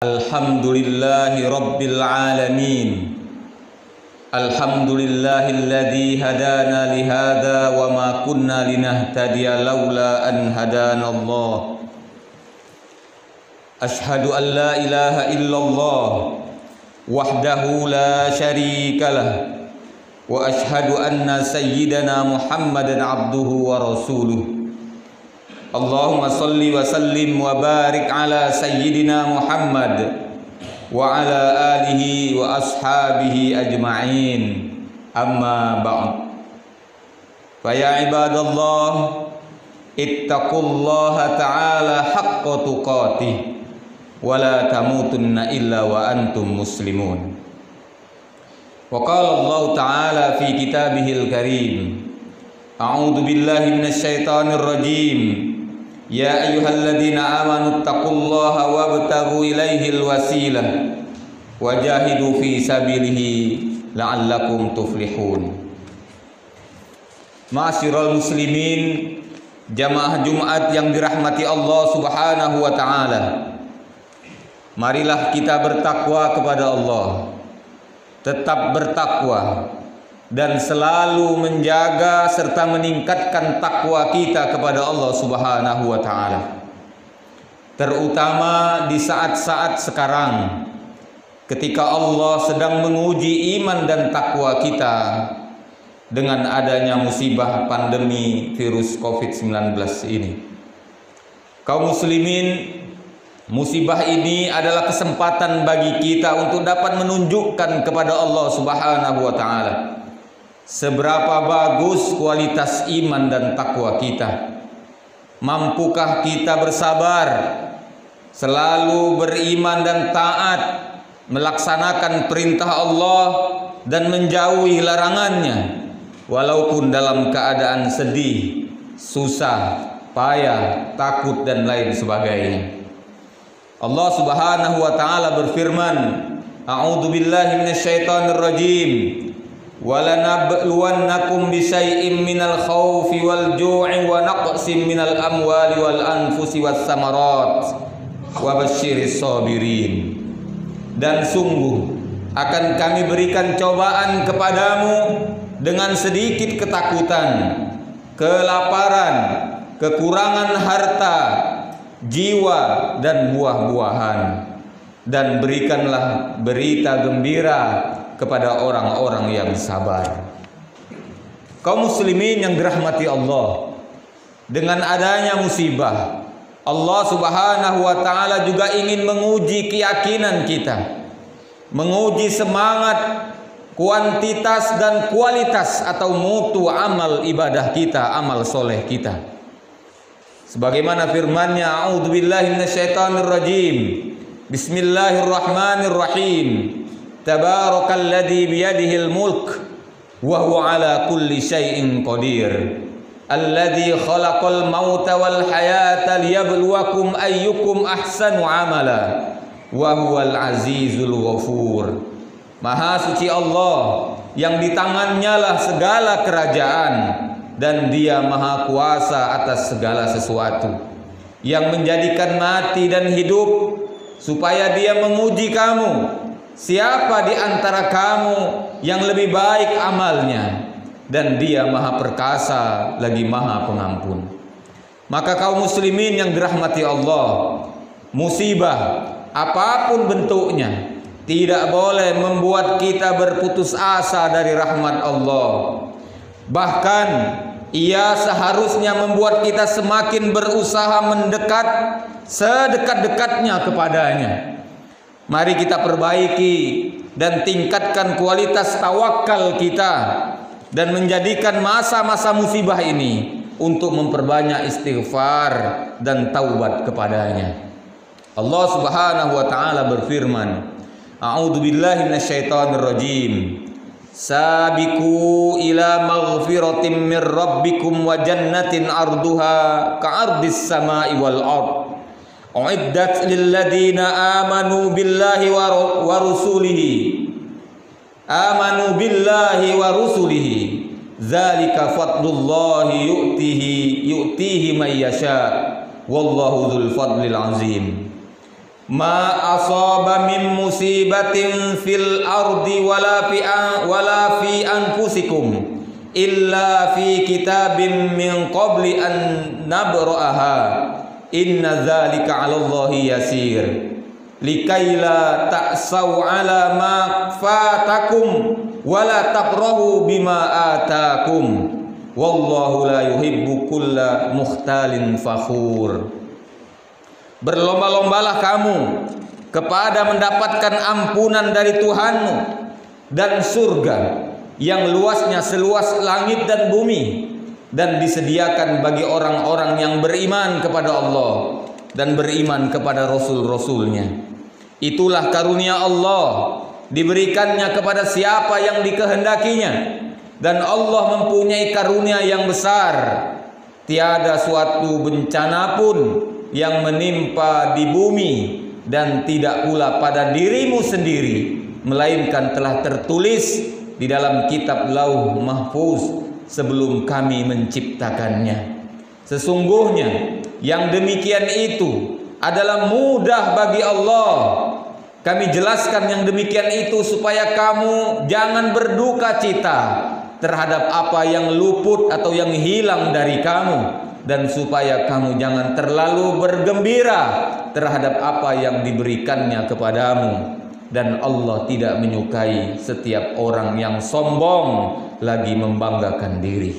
Alhamdulillahi Rabbil Alamin. Alhamdulillahilladzi hadana lihada wa ma kunna linahtadiya laula an hadana Allah. Ashhadu an la ilaha illallah wahdahu la syarika lah wa ashhadu anna sayyidana Muhammadan abduhu wa rasuluh. Allahumma salli wa sallim wa barik ala sayyidina Muhammad wa ala alihi wa ashabihi ajma'in. Amma ba'd. Fa ya ibadallah, ittaqullaha ta'ala haqqa tuqatih wa la tamutunna illa wa antum muslimun. Wa qala Allah ta'ala fi kitabihil karim, a'udzu billahi minasy syaithanir rajim. Ya ayyuhalladzina amanu taqullaha wabtaghu ilaihil wasilah wajahidu fi sabilihi la'allakum tuflihun. Ma'asyiral muslimin, jamaah Jumat yang dirahmati Allah Subhanahu wa taala. Marilah kita bertakwa kepada Allah. Tetap bertakwa dan selalu menjaga serta meningkatkan takwa kita kepada Allah Subhanahu wa taala. Terutama di saat-saat sekarang ketika Allah sedang menguji iman dan takwa kita dengan adanya musibah pandemi virus COVID-19 ini. Kaum muslimin, musibah ini adalah kesempatan bagi kita untuk dapat menunjukkan kepada Allah Subhanahu wa taala seberapa bagus kualitas iman dan takwa kita. Mampukah kita bersabar, selalu beriman dan taat, melaksanakan perintah Allah dan menjauhi larangannya, walaupun dalam keadaan sedih, susah, payah, takut dan lain sebagainya. Allah Subhanahu wa taala berfirman, a'udzu billahi minasyaitonir rajim. وَلَنَبْلُوَنَّكُمْ بِشَيْءٍ مِّنَ الْخَوْفِ وَالْجُوعِ وَنَقْصٍ مِّنَ الْأَمْوَالِ وَالْأَنفُسِ وَالثَّمَرَاتِ وَبَشِّرِ الصَّابِرِينَ. Dan sungguh akan kami berikan cobaan kepadamu dengan sedikit ketakutan, kelaparan, kekurangan harta, jiwa dan buah-buahan. Dan berikanlah berita gembira kepada orang-orang yang sabar. Kaum muslimin yang dirahmati Allah, dengan adanya musibah, Allah Subhanahu wa taala juga ingin menguji keyakinan kita, menguji semangat, kuantitas dan kualitas atau mutu amal ibadah kita, amal soleh kita. Sebagaimana firman-Nya, a'udzubillahi minasyaitonir rajim. Bismillahirrahmanirrahim. Tabarakalladzi biyadihil mulk wa huwa ala kulli syai'in qadir. Alladzi khalaqal mauta wal hayata liyabluwakum ayyukum ahsanu amala wa huwal azizul ghafur. Maha suci Allah yang di tangannya lah segala kerajaan dan Dia maha kuasa atas segala sesuatu, yang menjadikan mati dan hidup supaya Dia menguji kamu, siapa di antara kamu yang lebih baik amalnya, dan Dia maha perkasa lagi maha pengampun. Maka kaum muslimin yang dirahmati Allah, musibah apapun bentuknya tidak boleh membuat kita berputus asa dari rahmat Allah. Bahkan ia seharusnya membuat kita semakin berusaha mendekat sedekat-dekatnya kepadanya. Mari kita perbaiki dan tingkatkan kualitas tawakal kita dan menjadikan masa-masa musibah ini untuk memperbanyak istighfar dan taubat kepadanya. Allah Subhanahu wa taala berfirman, a'udzu billahi minasyaitonir rajim. Sabiqu ila maghfiratin mir rabbikum wa jannatin arduha ka'ardis samai wal ard. Uiddat lil ladzina amanu billahi wa rusulihi. Amanu billahi wa rusulihi. Dzalika fadlullahi yu'tihi may yasha. Wallahu dzul fadlil azim. ma asaba min musibatin fil ardi wala fi anfusikum illa fi kitabim min qabli an nabra'aha inna dzalika 'alallahi yasir likaila ta'sau 'ala ma fatakum wala tafrahu bima atakum wallahu la yuhibbu kulla mukhtalin fakhur. Berlomba-lombalah kamu kepada mendapatkan ampunan dari Tuhanmu dan surga yang luasnya seluas langit dan bumi, dan disediakan bagi orang-orang yang beriman kepada Allah dan beriman kepada Rasul-Rasulnya. Itulah karunia Allah, diberikannya kepada siapa yang dikehendakinya, dan Allah mempunyai karunia yang besar. Tiada suatu bencana pun yang menimpa di bumi dan tidak pula pada dirimu sendiri, melainkan telah tertulis di dalam kitab Lauh Mahfuz sebelum kami menciptakannya. Sesungguhnya yang demikian itu adalah mudah bagi Allah. Kami jelaskan yang demikian itu supaya kamu jangan berduka cita terhadap apa yang luput atau yang hilang dari kamu, dan supaya kamu jangan terlalu bergembira terhadap apa yang diberikannya kepadamu. Dan Allah tidak menyukai setiap orang yang sombong lagi membanggakan diri.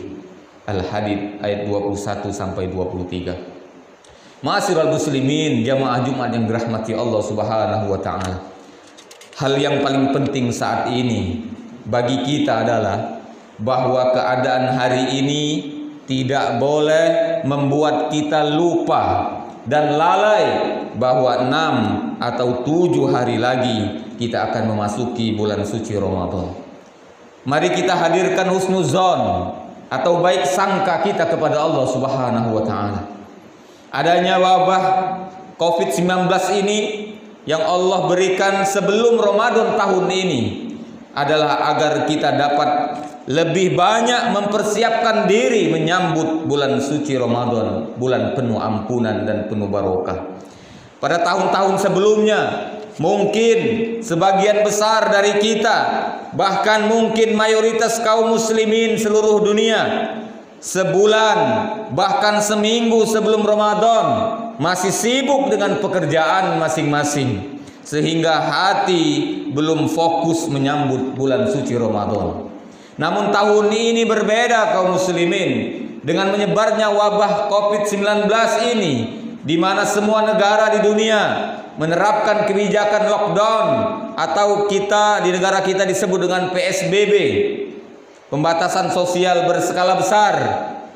Al-Hadid ayat 21 sampai 23. Ma'asyiral muslimin, jamaah Jumat yang dirahmati Allah Subhanahu wa taala. Hal yang paling penting saat ini bagi kita adalah bahwa keadaan hari ini tidak boleh membuat kita lupa dan lalai bahwa 6 atau 7 hari lagi kita akan memasuki bulan suci Ramadan. Mari kita hadirkan husnuzon atau baik sangka kita kepada Allah Subhanahu wa taala. Adanya wabah Covid-19 ini yang Allah berikan sebelum Ramadan tahun ini adalah agar kita dapat lebih banyak mempersiapkan diri menyambut bulan suci Ramadan, bulan penuh ampunan dan penuh barokah. Pada tahun-tahun sebelumnya mungkin sebagian besar dari kita, bahkan mungkin mayoritas kaum muslimin seluruh dunia, sebulan bahkan seminggu sebelum Ramadan masih sibuk dengan pekerjaan masing-masing, sehingga hati belum fokus menyambut bulan suci Ramadan. Namun tahun ini berbeda kaum muslimin, dengan menyebarnya wabah Covid-19 ini, di mana semua negara di dunia menerapkan kebijakan lockdown, atau kita di negara kita disebut dengan PSBB, pembatasan sosial berskala besar.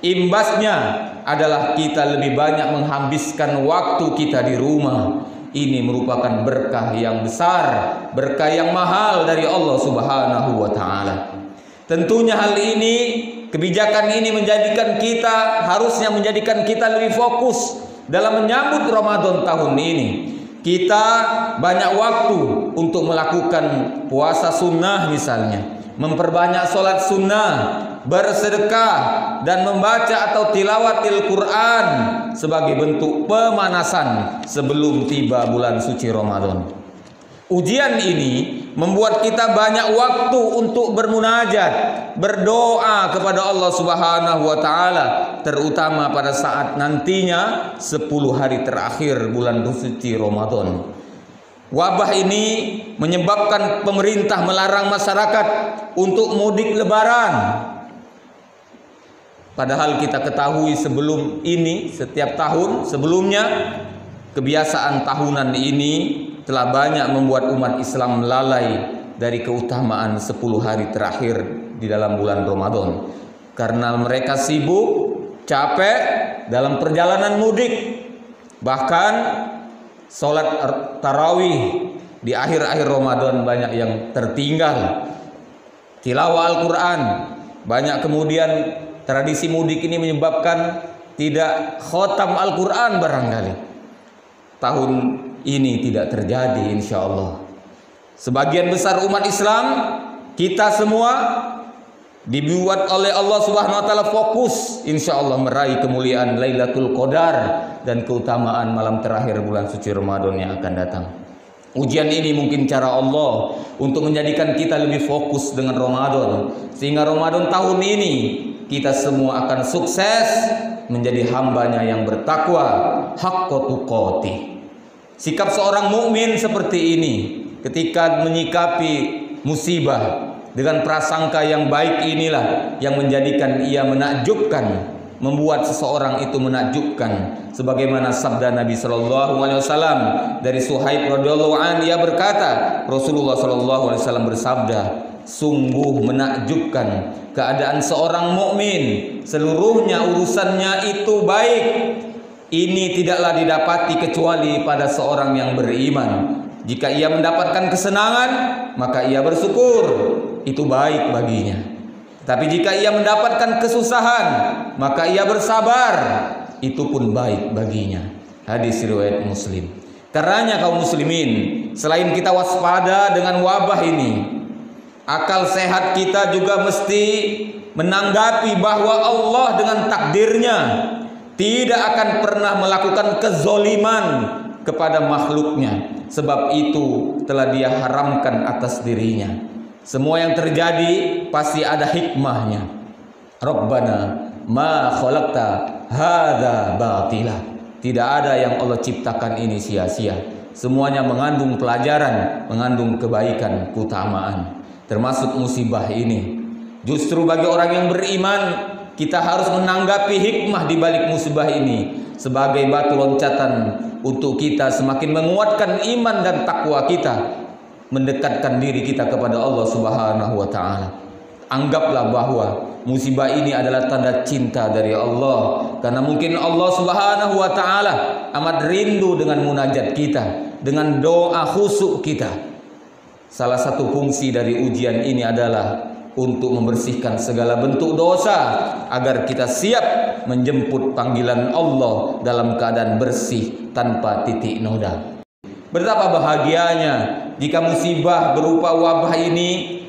Imbasnya adalah kita lebih banyak menghabiskan waktu kita di rumah. Ini merupakan berkah yang besar, berkah yang mahal dari Allah Subhanahu wa taala. Tentunya hal ini, kebijakan ini harusnya menjadikan kita lebih fokus dalam menyambut Ramadan tahun ini. Kita banyak waktu untuk melakukan puasa sunnah misalnya, memperbanyak sholat sunnah, bersedekah, dan membaca atau tilawatil Quran sebagai bentuk pemanasan sebelum tiba bulan suci Ramadan. Ujian ini membuat kita banyak waktu untuk bermunajat, berdoa kepada Allah Subhanahu wa taala, terutama pada saat nantinya 10 hari terakhir bulan suci Ramadan. Wabah ini menyebabkan pemerintah melarang masyarakat untuk mudik lebaran. Padahal kita ketahui sebelum ini, setiap tahun sebelumnya, kebiasaan tahunan ini telah banyak membuat umat Islam lalai dari keutamaan 10 hari terakhir di dalam bulan Ramadan, karena mereka sibuk, capek dalam perjalanan mudik. Bahkan sholat tarawih di akhir-akhir Ramadan banyak yang tertinggal. Tilawah Al-Quran banyak, kemudian tradisi mudik ini menyebabkan tidak khotam Al-Quran barangkali. Tahun ini tidak terjadi insya Allah. Sebagian besar umat Islam, kita semua dibuat oleh Allah Subhanahu wa taala fokus insyaallah meraih kemuliaan Lailatul Qadar dan keutamaan malam terakhir bulan suci Ramadan yang akan datang. Ujian ini mungkin cara Allah untuk menjadikan kita lebih fokus dengan Ramadan, sehingga Ramadan tahun ini kita semua akan sukses menjadi hambanya yang bertakwa haqqa tuqatih. Sikap seorang mukmin seperti ini ketika menyikapi musibah dengan prasangka yang baik inilah yang menjadikan ia menakjubkan, membuat seseorang itu menakjubkan. Sebagaimana sabda Nabi Shallallahu Alaihi Wasallam dari Suhaib radhiyallahu anhu, ia berkata, Rasulullah Shallallahu Alaihi Wasallam bersabda, sungguh menakjubkan keadaan seorang mukmin, seluruhnya urusannya itu baik. Ini tidaklah didapati kecuali pada seorang yang beriman. Jika ia mendapatkan kesenangan, maka ia bersyukur, itu baik baginya. Tapi jika ia mendapatkan kesusahan, maka ia bersabar, itu pun baik baginya. Hadis riwayat Muslim. Karenanya kaum muslimin, selain kita waspada dengan wabah ini, akal sehat kita juga mesti menanggapi bahwa Allah dengan takdirnya tidak akan pernah melakukan kezoliman kepada makhluknya. Sebab itu telah Dia haramkan atas dirinya. Semua yang terjadi pasti ada hikmahnya. Rabbana ma khalaqta hadza batila. Tidak ada yang Allah ciptakan ini sia-sia. Semuanya mengandung pelajaran, mengandung kebaikan, keutamaan. Termasuk musibah ini. Justru bagi orang yang beriman, kita harus menanggapi hikmah di balik musibah ini sebagai batu loncatan untuk kita semakin menguatkan iman dan takwa kita, mendekatkan diri kita kepada Allah Subhanahu wa taala. Anggaplah bahwa musibah ini adalah tanda cinta dari Allah, karena mungkin Allah Subhanahu wa taala amat rindu dengan munajat kita, dengan doa khusyuk kita. Salah satu fungsi dari ujian ini adalah untuk membersihkan segala bentuk dosa agar kita siap menjemput panggilan Allah dalam keadaan bersih tanpa titik noda. Betapa bahagianya jika musibah berupa wabah ini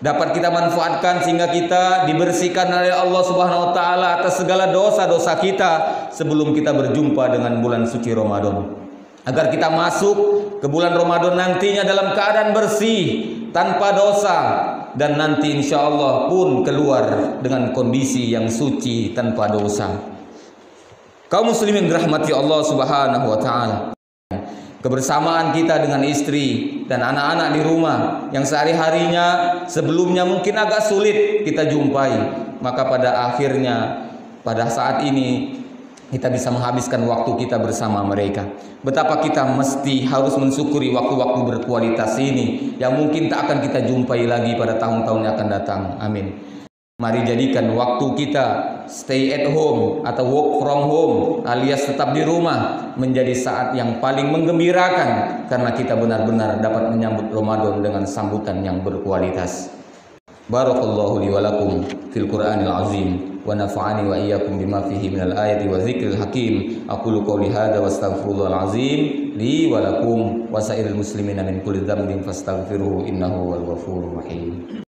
dapat kita manfaatkan sehingga kita dibersihkan oleh Allah Subhanahu wa taala atas segala dosa-dosa kita sebelum kita berjumpa dengan bulan suci Ramadan. Agar kita masuk ke bulan Ramadan nantinya dalam keadaan bersih, tanpa dosa, dan nanti insya Allah pun keluar dengan kondisi yang suci tanpa dosa. Kaum muslimin dirahmati Allah Subhanahu wa taala. Kebersamaan kita dengan istri dan anak-anak di rumah yang sehari-harinya sebelumnya mungkin agak sulit kita jumpai, maka pada akhirnya pada saat ini kita bisa menghabiskan waktu kita bersama mereka. Betapa kita mesti harus mensyukuri waktu-waktu berkualitas ini yang mungkin tak akan kita jumpai lagi pada tahun-tahun yang akan datang. Amin. Mari jadikan waktu kita stay at home atau work from home alias tetap di rumah menjadi saat yang paling menggembirakan, karena kita benar-benar dapat menyambut Ramadan dengan sambutan yang berkualitas. Barakallahu li wa lakum fil Qur'anil azim wa nafa'ani wa iyyakum bima fihi minal ayati wa dzikril hakim. Aqulu qouli hadza wastaghfirullahal azim li wa lakum wa sairil muslimina min kulli dhanbin fastaghfiruhu innahu wal ghafurur rahim.